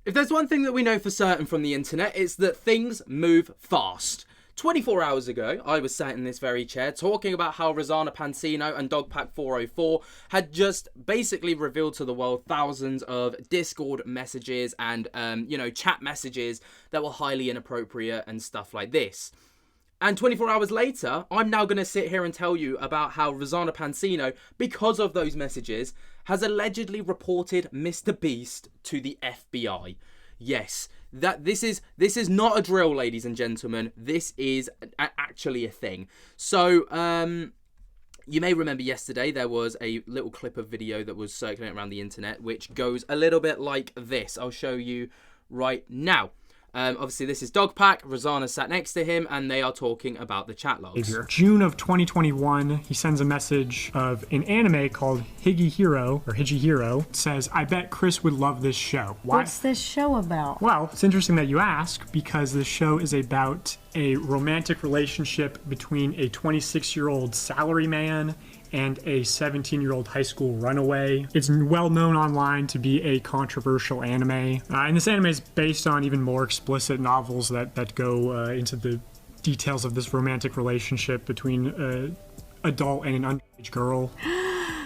If there's one thing that we know for certain from the internet, it's that things move fast. 24 hours ago, I was sat in this very chair talking about how Rosanna Pansino and Dogpack404 had just basically revealed to the world thousands of Discord messages and, chat messages that were highly inappropriate and stuff like this. And 24 hours later, I'm now going to sit here and tell you about how Rosanna Pansino, because of those messages, has allegedly reported MrBeast to the FBI. Yes, this is not a drill, ladies and gentlemen. This is actually a thing. So, you may remember yesterday there was a little clip of video that was circulating around the internet, which goes a little bit like this. I'll show you right now. Obviously, this is Dogpack. Rosanna sat next to him, and they are talking about the chat logs. June of 2021, he sends a message of an anime called Higihiro. It says, "I bet Chris would love this show." Why? What's this show about? Well, it's interesting that you ask, because this show is about a romantic relationship between a 26-year-old salaryman and a 17-year-old high school runaway. It's well known online to be a controversial anime. And this anime is based on even more explicit novels that go into the details of this romantic relationship between an adult and an underage girl.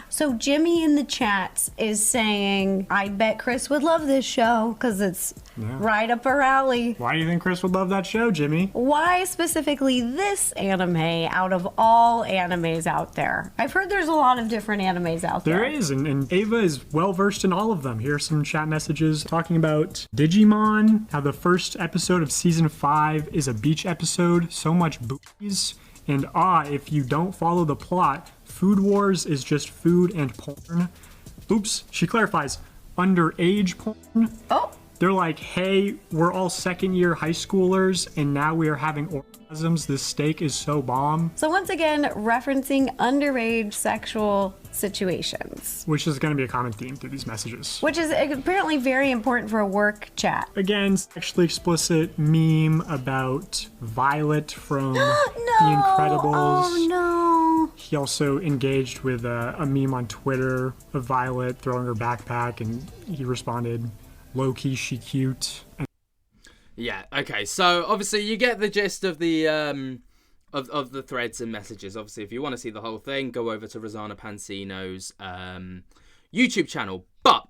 So Jimmy in the chats is saying, I bet Chris would love this show because it's right up her alley. Why do you think Chris would love that show, Jimmy? Why specifically this anime out of all animes out there? I've heard there's a lot of different animes out there. There is, and Ava is well versed in all of them. Here are some chat messages talking about Digimon, how the first episode of season 5 is a beach episode, so much boobies, and if you don't follow the plot, Food Wars is just food and porn. Oops, she clarifies, underage porn. Oh. They're like, hey, we're all second-year high schoolers, and now we are having orgasms. This steak is so bomb. So once again, referencing underage sexual situations. Which is going to be a common theme through these messages. Which is apparently very important for a work chat. Again, sexually explicit meme about Violet from No! The Incredibles. Oh, no. He also engaged with a meme on Twitter of Violet throwing her backpack, and he responded, low-key, she cute. Yeah, okay, so obviously you get the gist of the of the threads and messages. Obviously, if you want to see the whole thing, go over to Rosanna Pansino's YouTube channel. But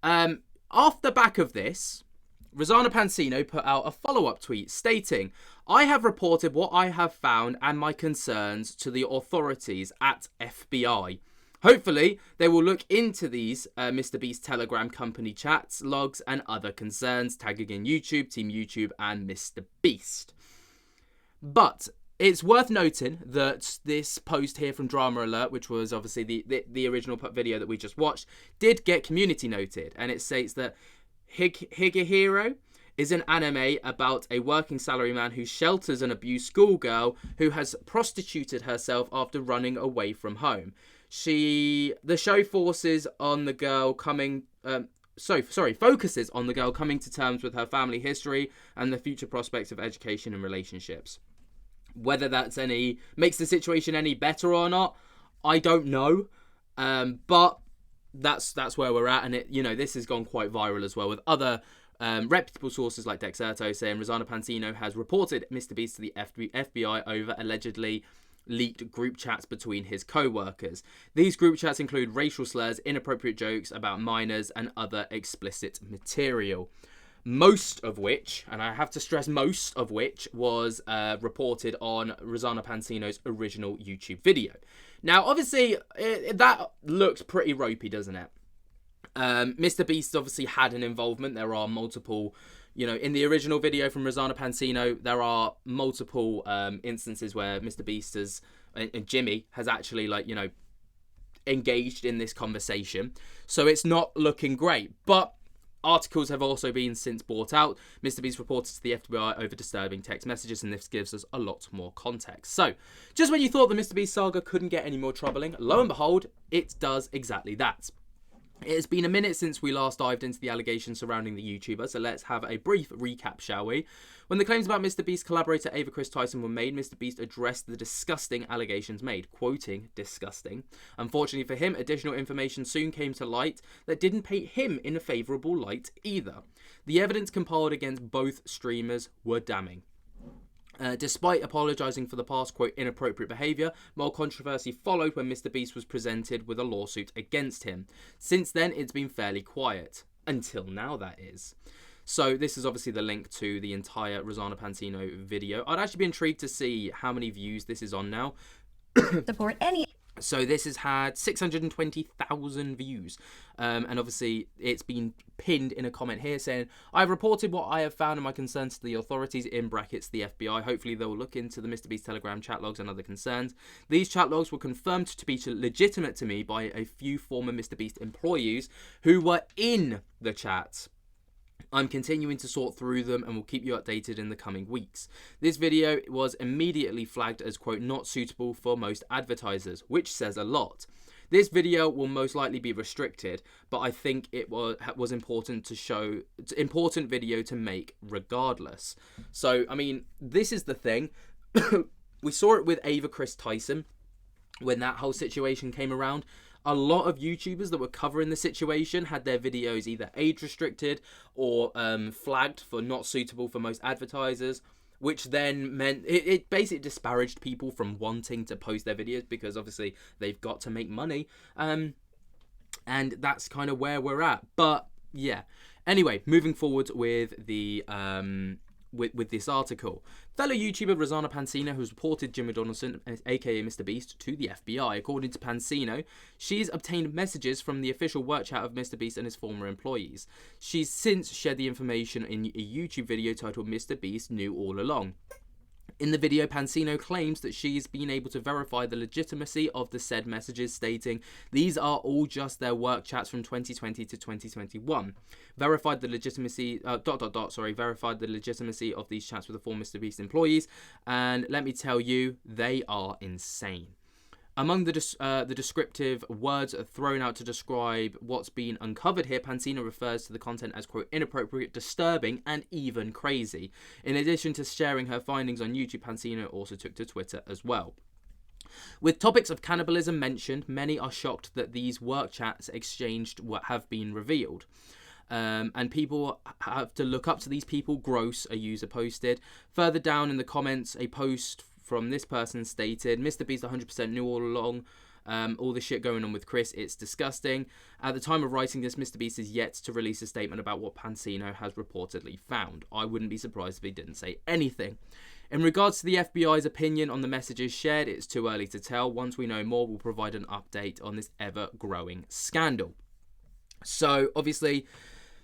off the back of this, Rosanna Pansino put out a follow-up tweet stating, I have reported what I have found and my concerns to the authorities at FBI. Hopefully, they will look into these MrBeast Telegram company chats, logs, and other concerns, tagging in YouTube, Team YouTube, and MrBeast. But it's worth noting that this post here from Drama Alert, which was obviously the original video that we just watched, did get community noted. And it states that Higihiro is an anime about a working salaryman who shelters an abused schoolgirl who has prostituted herself after running away from home. The show focuses on the girl coming to terms with her family history and the future prospects of education and relationships. Whether that's makes the situation any better or not, I don't know. But that's where we're at, and this has gone quite viral as well, with other reputable sources like Dexerto saying Rosanna Pansino has reported MrBeast to the FBI over allegedly leaked group chats between his co-workers. These group chats include racial slurs, inappropriate jokes about minors, and other explicit material. Most of which, and I have to stress most of which, was reported on Rosanna Pansino's original YouTube video. Now, obviously, that looks pretty ropey, doesn't it? MrBeast obviously had an involvement. There are multiple, in the original video from Rosanna Pansino, there are multiple instances where MrBeast and Jimmy has actually, engaged in this conversation. So it's not looking great. But articles have also been since brought out. MrBeast reported to the FBI over disturbing text messages, and this gives us a lot more context. So, just when you thought the MrBeast saga couldn't get any more troubling, lo and behold, it does exactly that. It has been a minute since we last dived into the allegations surrounding the YouTuber, so let's have a brief recap, shall we? When the claims about MrBeast collaborator Ava Chris Tyson were made, MrBeast addressed the disgusting allegations made, quoting, disgusting. Unfortunately for him, additional information soon came to light that didn't paint him in a favourable light either. The evidence compiled against both streamers were damning. Despite apologising for the past, quote, inappropriate behaviour, more controversy followed when MrBeast was presented with a lawsuit against him. Since then, it's been fairly quiet. Until now, that is. So this is obviously the link to the entire Rosanna Pansino video. I'd actually be intrigued to see how many views this is on now. Support any. So this has had 620,000 views. And obviously it's been pinned in a comment here saying, I've reported what I have found and my concerns to the authorities, in brackets the FBI. Hopefully they will look into the MrBeast Telegram chat logs and other concerns. These chat logs were confirmed to be legitimate to me by a few former MrBeast employees who were in the chat. I'm continuing to sort through them and will keep you updated in the coming weeks. This video was immediately flagged as, quote, not suitable for most advertisers, which says a lot. This video will most likely be restricted, but I think it was important to show, important video to make regardless. So, I mean, this is the thing. We saw it with Ava Chris Tyson when that whole situation came around. A lot of YouTubers that were covering the situation had their videos either age restricted or flagged for not suitable for most advertisers, which then meant it basically disparaged people from wanting to post their videos because obviously they've got to make money. And that's kind of where we're at. But yeah. Anyway, moving forward with the with this article. Fellow YouTuber Rosanna Pansino has reported Jimmy Donaldson, aka MrBeast, to the FBI. According to Pansino, she's obtained messages from the official work chat of MrBeast and his former employees. She's since shared the information in a YouTube video titled MrBeast Knew All Along. In the video, Pansino claims that she's been able to verify the legitimacy of the said messages, stating, these are all just their work chats from 2020 to 2021. Verified the legitimacy, verified the legitimacy of these chats with the former MrBeast employees, and let me tell you, they are insane. Among the descriptive words thrown out to describe what's been uncovered here, Pansino refers to the content as, quote, inappropriate, disturbing, and even crazy. In addition to sharing her findings on YouTube, Pansino also took to Twitter as well. With topics of cannibalism mentioned, many are shocked that these work chats exchanged have been revealed. And people have to look up to these people. Gross, a user posted. Further down in the comments, a post from this person stated, MrBeast 100% knew all along all the shit going on with Chris. It's disgusting. At the time of writing this, MrBeast is yet to release a statement about what Pansino has reportedly found. I wouldn't be surprised if he didn't say anything. In regards to the FBI's opinion on the messages shared, it's too early to tell. Once we know more, we'll provide an update on this ever-growing scandal. So, obviously,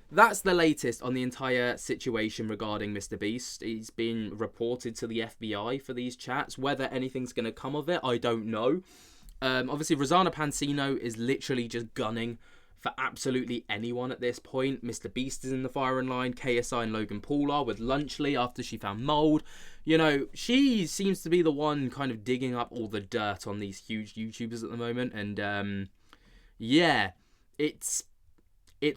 that's the latest on the entire situation regarding MrBeast. He's been reported to the FBI for these chats. Whether anything's going to come of it, I don't know. Obviously, Rosanna Pansino is literally just gunning for absolutely anyone at this point. MrBeast is in the firing line. KSI and Logan Paul are with Lunchley after she found mold. You know, she seems to be the one kind of digging up all the dirt on these huge YouTubers at the moment. And yeah, it's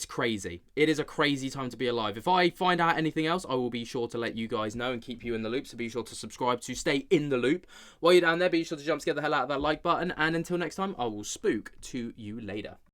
crazy. It is a crazy time to be alive. If I find out anything else, I will be sure to let you guys know and keep you in the loop. So be sure to subscribe to stay in the loop. While you're down there, be sure to jump to get the hell out of that like button. And until next time, I will spook to you later.